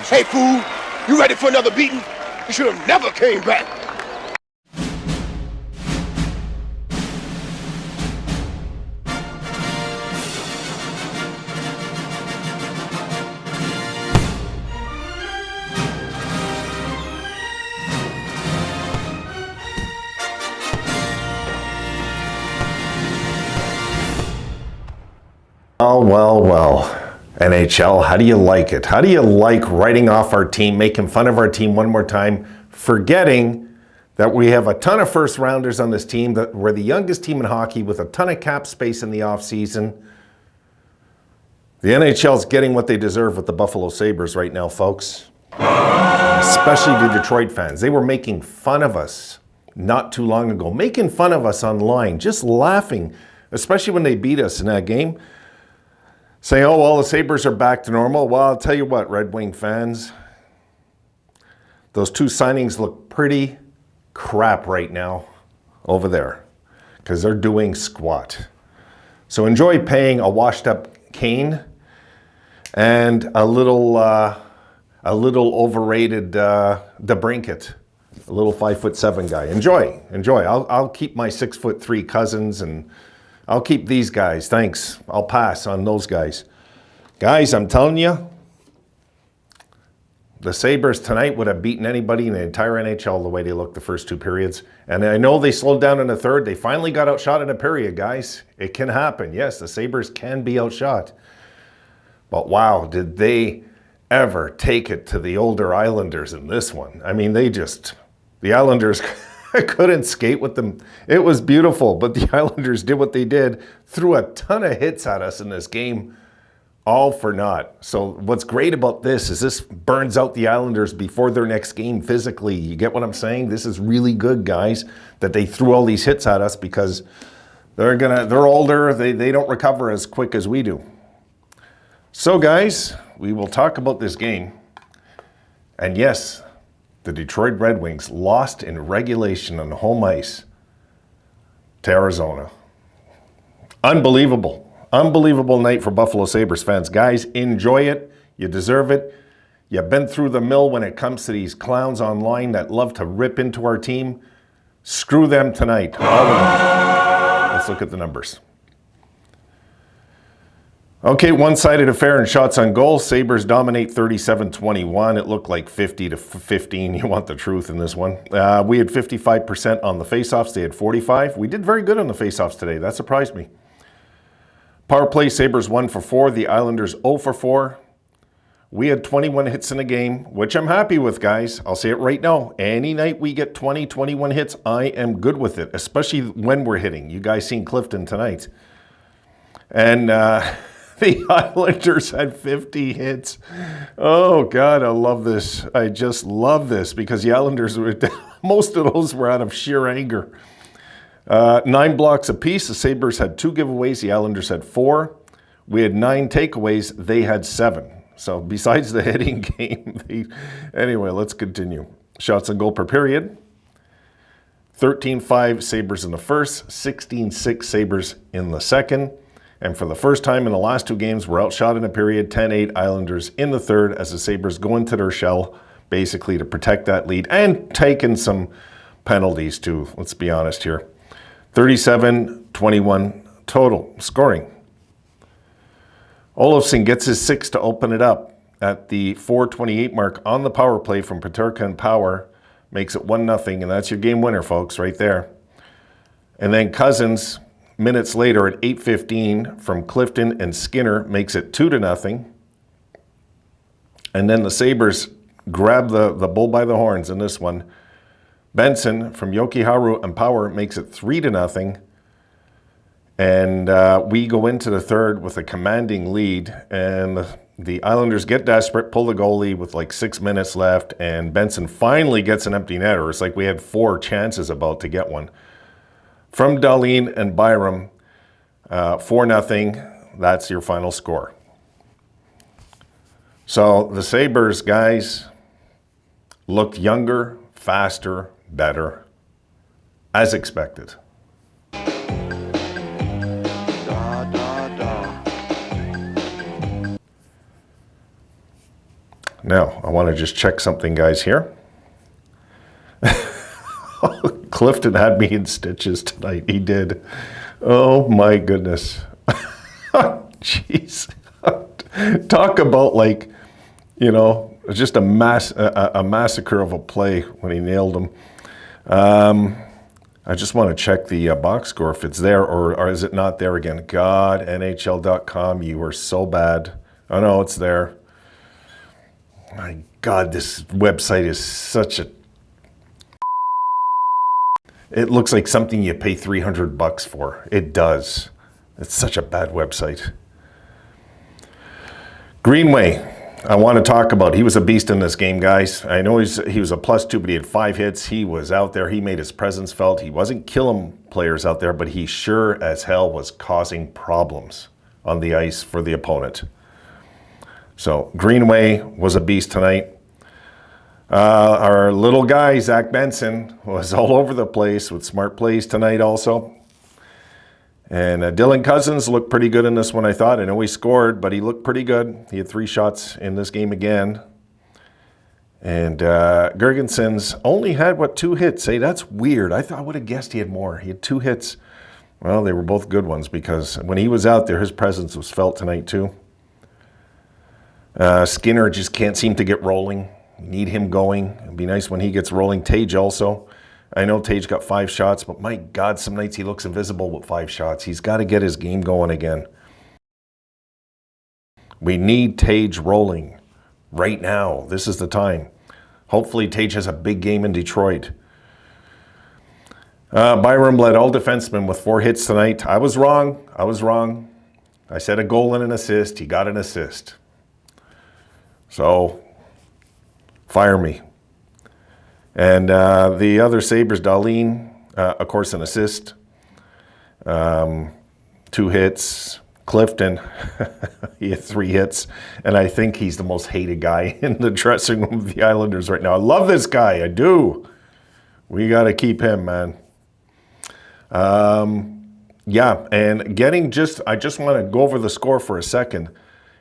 Hey, fool, you ready for another beating? You should have never came back. Oh, well. NHL, how do you like it? How do you like writing off our team, making fun of our team one more time, forgetting that we have a ton of first rounders on this team, that we're the youngest team in hockey with a ton of cap space in the offseason. The NHL's getting what they deserve with the Buffalo Sabres right now, folks. Especially the Detroit fans. They were making fun of us not too long ago, making fun of us online, just laughing, especially when they beat us in that game. Saying, oh, well, the Sabres are back to normal. Well, I'll tell you what, Red Wing fans, those two signings look pretty crap right now over there because they're doing squat. So enjoy paying a washed-up Kane and a little overrated DeBrincat, a little 5'7" guy. Enjoy. I'll keep my 6'3" Cousins, and I'll keep these guys. Thanks. I'll pass on those guys. Guys, I'm telling you, the Sabres tonight would have beaten anybody in the entire NHL the way they looked the first two periods. And I know they slowed down in the third. They finally got outshot in a period, guys. It can happen. Yes, the Sabres can be outshot. But wow, did they ever take it to the older Islanders in this one. I mean, the Islanders couldn't skate with them. It was beautiful, but the Islanders did what they did, threw a ton of hits at us in this game, all for naught. So what's great about this is this burns out the Islanders before their next game physically. You get what I'm saying? This is really good, guys, that they threw all these hits at us, because they're older. They don't recover as quick as we do. So guys, we will talk about this game. And yes, the Detroit Red Wings lost in regulation on home ice to Arizona. Unbelievable night for Buffalo Sabres fans. Guys, enjoy it. You deserve it. You've been through the mill when it comes to these clowns online that love to rip into our team. Screw them tonight, all of them. Let's look at the numbers. Okay, one-sided affair in shots on goal. Sabres dominate 37-21. It looked like 50-15. You want the truth in this one. We had 55% on the faceoffs. They had 45. We did very good on the faceoffs today. That surprised me. Power play, Sabres 1 for 4. The Islanders 0 for 4. We had 21 hits in a game, which I'm happy with, guys. I'll say it right now. Any night we get 20, 21 hits, I am good with it, especially when we're hitting. You guys seen Clifton tonight. And the Islanders had 50 hits. Oh, God, I love this. I just love this, because the Islanders, most of those were out of sheer anger. 9 blocks apiece. The Sabres had 2 giveaways. The Islanders had 4. We had 9 takeaways. They had 7. So besides the hitting game, anyway, let's continue. Shots on goal per period. 13-5 Sabres in the first, 16-6 Sabres in the second. And for the first time in the last 2 games, we're outshot in a period, 10-8 Islanders in the third, as the Sabres go into their shell, basically to protect that lead, and taking some penalties too, let's be honest here. 37-21 total scoring. Olofsson gets his 6 to open it up at the 4:28 mark on the power play from Peterka and Power. Makes it 1-0, and that's your game winner, folks, right there. And then Cousins, minutes later at 8:15 from Clifton and Skinner, makes it 2-0. And then the Sabres grab the bull by the horns in this one. Benson from Jokiharju and Power makes it 3-0. And we go into the third with a commanding lead. And the Islanders get desperate, pull the goalie with like 6 minutes left. And Benson finally gets an empty netter. It's like we had 4 chances about to get one. From Dahlin and Byram, 4-0. That's your final score. So the Sabres, guys, looked younger, faster, better, as expected. Now, I want to just check something, guys, here. Clifton had me in stitches tonight. He did. Oh, my goodness. Jeez. Talk about, like, you know, just a massacre of a play when he nailed him. I just want to check the box score if it's there, or is it not there again? God, NHL.com, you are so bad. Oh, no, it's there. My God, this website is such a... It looks like something you pay $300 for. It does. It's such a bad website. Greenway, I want to talk about. He was a beast in this game, guys. I know he was a +2, but he had 5 hits. He was out there. He made his presence felt. He wasn't killing players out there, but he sure as hell was causing problems on the ice for the opponent. So Greenway was a beast tonight. Our little guy, Zach Benson, was all over the place with smart plays tonight also. And Dylan Cousins looked pretty good in this one, I thought. I know he scored, but he looked pretty good. He had 3 shots in this game again. And Gergensons only had, 2 hits? Hey, that's weird. I would have guessed he had more. He had 2 hits. Well, they were both good ones because when he was out there, his presence was felt tonight too. Skinner just can't seem to get rolling. We need him going. It'd be nice when he gets rolling. Tage also. I know Tage got 5 shots, but my God, some nights he looks invisible with 5 shots. He's got to get his game going again. We need Tage rolling right now. This is the time. Hopefully Tage has a big game in Detroit. Byram led all defensemen with 4 hits tonight. I was wrong. I said a goal and an assist. He got an assist. So, fire me. And the other Sabres, Darlene, of course, an assist. 2 hits. Clifton, he had 3 hits. And I think he's the most hated guy in the dressing room of the Islanders right now. I love this guy. I do. We got to keep him, man. Yeah, and I just want to go over the score for a second.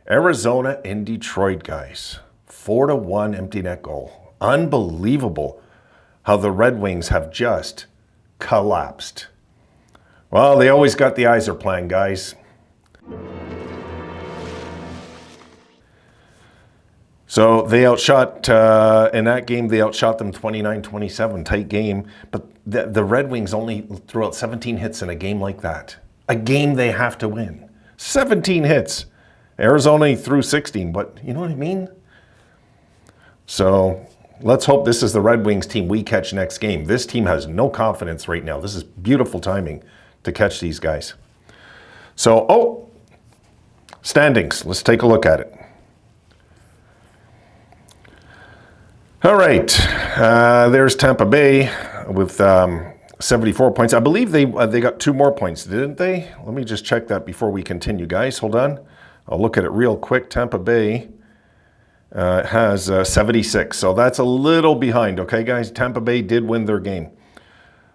Arizona and Detroit, guys. 4-1 empty net goal. Unbelievable how the Red Wings have just collapsed. Well, they always got the Yzer plan, guys. So they outshot, in that game, they outshot them 29-27, tight game. But the Red Wings only threw out 17 hits in a game like that. A game they have to win. 17 hits. Arizona threw 16, but you know what I mean? So let's hope this is the Red Wings team we catch next game. This team has no confidence right now. This is beautiful timing to catch these guys. So, standings. Let's take a look at it. All right. There's Tampa Bay with 74 points. I believe they got 2 more points, didn't they? Let me just check that before we continue, guys. Hold on. I'll look at it real quick. Tampa Bay has 76, so that's a little behind, okay, guys? Tampa Bay did win their game.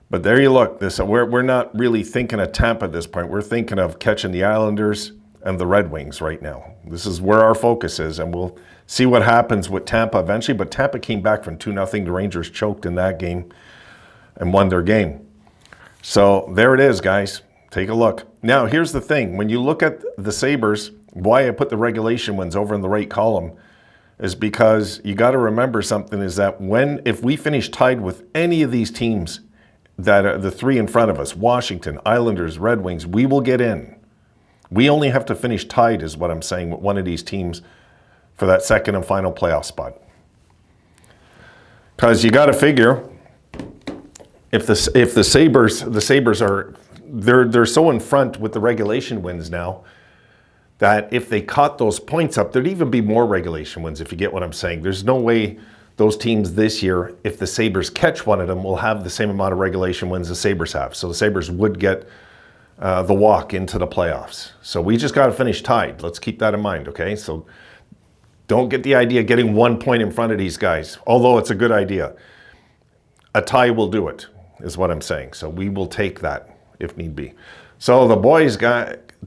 But there you look. We're not really thinking of Tampa at this point. We're thinking of catching the Islanders and the Red Wings right now. This is where our focus is, and we'll see what happens with Tampa eventually. But Tampa came back from 2-0. The Rangers choked in that game and won their game. So there it is, guys. Take a look. Now, here's the thing. When you look at the Sabres, why I put the regulation wins over in the right column is because you got to remember something, is that if we finish tied with any of these teams that are the 3 in front of us, Washington, Islanders, Red Wings, we will get in. We only have to finish tied, is what I'm saying, with one of these teams for that second and final playoff spot. Because you got to figure, if the Sabres are, they're so in front with the regulation wins now, that if they caught those points up, there'd even be more regulation wins, if you get what I'm saying. There's no way those teams this year, if the Sabres catch one of them, will have the same amount of regulation wins the Sabres have. So the Sabres would get the walk into the playoffs. So we just got to finish tied. Let's keep that in mind, okay? So don't get the idea of getting 1 point in front of these guys, although it's a good idea. A tie will do it, is what I'm saying. So we will take that if need be. So the boys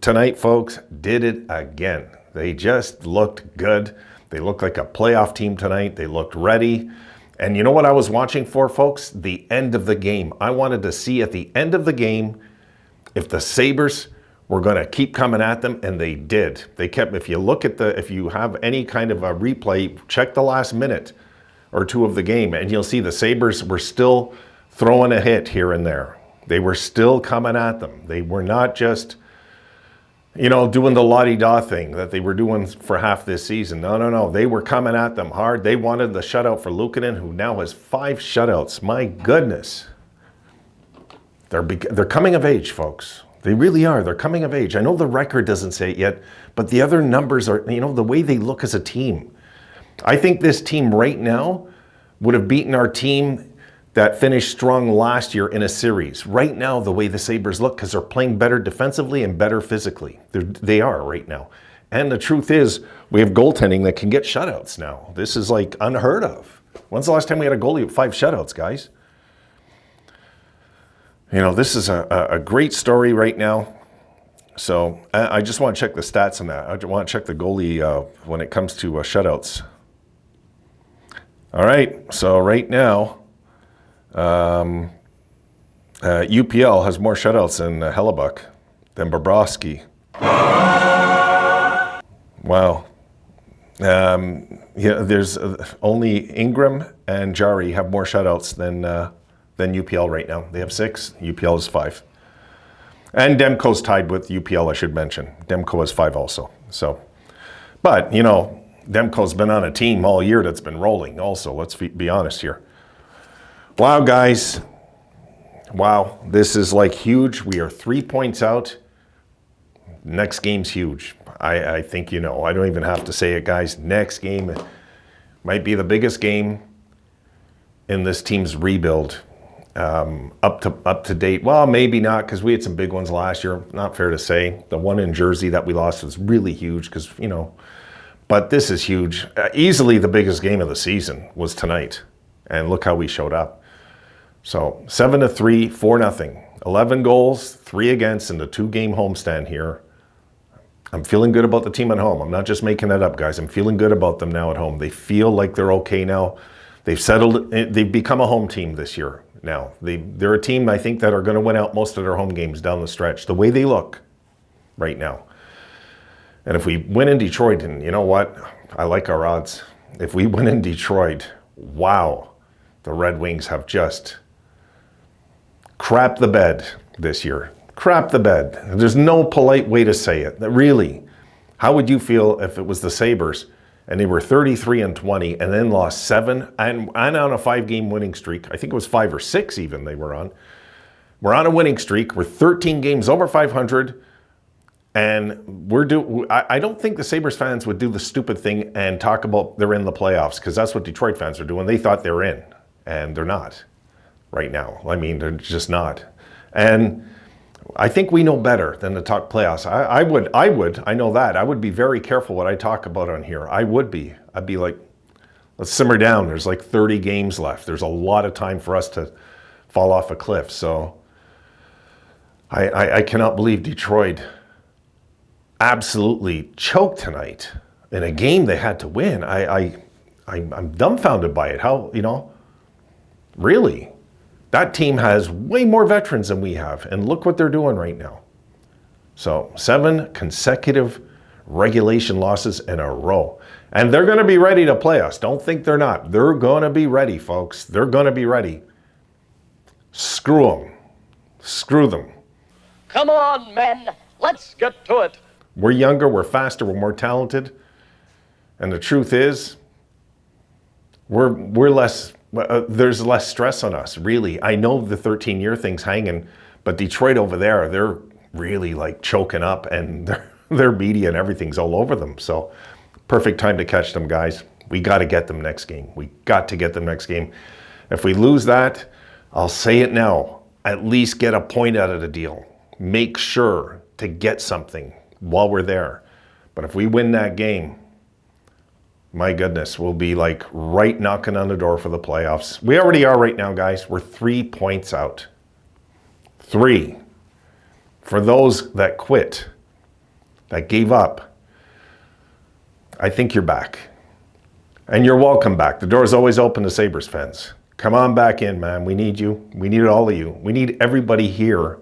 tonight, folks, did it again. They just looked good. They looked like a playoff team tonight. They looked ready. And you know what I was watching for, folks? The end of the game. I wanted to see at the end of the game if the Sabres were going to keep coming at them, and they did. They kept, if you have any kind of a replay, check the last minute or two of the game, and you'll see the Sabres were still throwing a hit here and there. They were still coming at them. They were not just, doing the la-di-da thing that they were doing for half this season. No. They were coming at them hard. They wanted the shutout for Luukkonen, who now has 5 shutouts. My goodness. They're coming of age, folks. They really are. They're coming of age. I know the record doesn't say it yet, but the other numbers are, the way they look as a team. I think this team right now would have beaten our team that finished strong last year in a series. Right now, the way the Sabres look, because they're playing better defensively and better physically. They are right now. And the truth is, we have goaltending that can get shutouts now. This is like unheard of. When's the last time we had a goalie with 5 shutouts, guys? This is a great story right now. So I just want to check the stats on that. I just want to check the goalie when it comes to shutouts. All right, so right now, UPL has more shutouts than Hellebuck, than Bobrovsky. Wow. There's only Ingram and Jari have more shutouts than UPL right now. They have 6. UPL is 5. And Demko's tied with UPL, I should mention. Demko has 5 also. So, but, Demko's been on a team all year that's been rolling also. Let's be honest here. Wow, guys. Wow, this is like huge. We are 3 points out. Next game's huge. I think I don't even have to say it, guys. Next game might be the biggest game in this team's rebuild. Up to date. Well, maybe not, because we had some big ones last year. Not fair to say. The one in Jersey that we lost was really huge because, but this is huge. Easily the biggest game of the season was tonight. And look how we showed up. So 7-3, 4-0. 11 goals, 3 against in the 2-game homestand here. I'm feeling good about the team at home. I'm not just making that up, guys. I'm feeling good about them now at home. They feel like they're okay now. They've settled. They've become a home team this year now. They're a team, I think, that are going to win out most of their home games down the stretch, the way they look right now. And if we win in Detroit, and you know what? I like our odds. If we win in Detroit, wow, the Red Wings have just crapped the bed this year. Crap the bed. There's no polite way to say it. Really, how would you feel if it was the Sabres and they were 33-20 and then lost 7 and on a 5-game winning streak? I think it was 5 or 6 even they were on. We're on a winning streak. We're 13 games over 500, and I don't think the Sabres fans would do the stupid thing and talk about they're in the playoffs, because that's what Detroit fans are doing. They thought they were in, and they're not right now. I mean, they're just not. And I think we know better than to talk playoffs. I know that. I would be very careful what I talk about on here. I'd be like, let's simmer down. There's like 30 games left. There's a lot of time for us to fall off a cliff. So I cannot believe Detroit absolutely choked tonight in a game they had to win. I'm dumbfounded by it. How, really? That team has way more veterans than we have, and look what they're doing right now. So 7 consecutive regulation losses in a row. And they're going to be ready to play us. Don't think they're not. They're going to be ready, folks. They're going to be ready. Screw them. Screw them. Come on, men. Let's get to it. We're younger, we're faster, we're more talented. And the truth is, we're less... there's less stress on us, really. I know the 13-year thing's hanging, but Detroit over there, they're really like choking up, and their media and everything's all over them. So perfect time to catch them, guys. We got to get them next game. We got to get them next game. If we lose that, I'll say it now, at least get a point out of the deal. Make sure to get something while we're there. But if we win that game, my goodness, we'll be like right knocking on the door for the playoffs. We already are right now, guys. We're 3 points out. 3. For those that quit, that gave up, I think you're back. And you're welcome back. The door is always open to Sabres fans. Come on back in, man. We need you. We need all of you. We need everybody here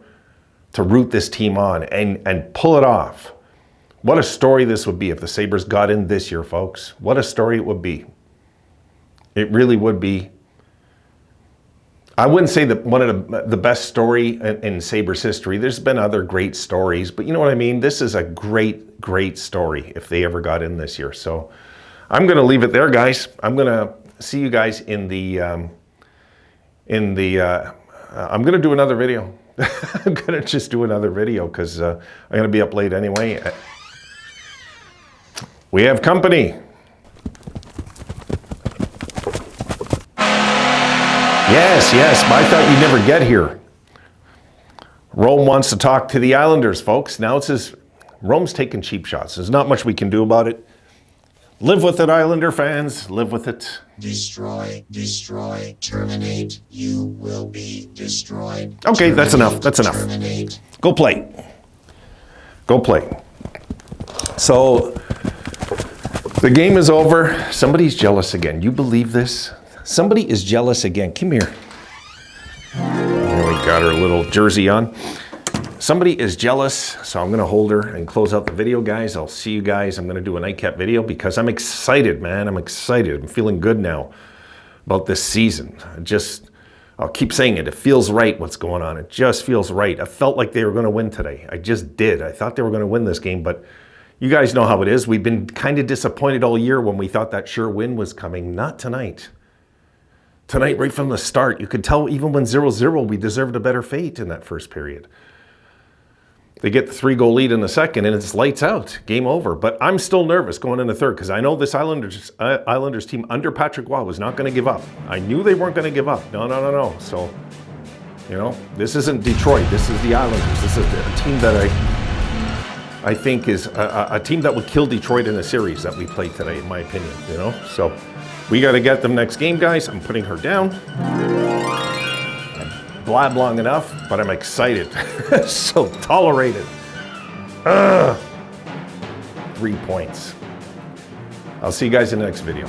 to root this team on and pull it off. What a story this would be if the Sabres got in this year, folks. What a story it would be. It really would be. I wouldn't say that one of the best story in Sabres history. There's been other great stories, but you know what I mean? This is a great, great story if they ever got in this year. So I'm going to leave it there, guys. I'm going to see you guys in the, I'm going to do another video. I'm going to just do another video because I'm going to be up late anyway. We have company. Yes, but I thought you'd never get here. Rome wants to talk to the Islanders, folks. Now it says Rome's taking cheap shots. There's not much we can do about it. Live with it, Islander fans. Live with it. Destroy, destroy, terminate. You will be destroyed. Okay, terminate, that's enough. That's enough. Terminate. Go play. Go play. So the game is over. Somebody's jealous again. You believe this? Somebody is jealous again. Come here. There we got her little jersey on. Somebody is jealous, so I'm going to hold her and close out the video, guys. I'll see you guys. I'm going to do a nightcap video because I'm excited, man. I'm excited. I'm feeling good now about this season. I'll keep saying it. It feels right what's going on. It just feels right. I felt like they were going to win today. I just did. I thought they were going to win this game, but you guys know how it is. We've been kind of disappointed all year when we thought that sure win was coming. Not tonight. Tonight, right from the start, you could tell even when 0-0, we deserved a better fate in that first period. They get the 3-goal lead in the second, and it's lights out. Game over. But I'm still nervous going into third because I know this Islanders team under Patrick Waugh was not going to give up. I knew they weren't going to give up. No. So, you know, this isn't Detroit. This is the Islanders. This is a team that I think is a team that would kill Detroit in the series that we played today, in my opinion. You know, so we got to get them next game, guys. I'm putting her down. Blab long enough, but I'm excited. So tolerated. 3 points. I'll see you guys in the next video.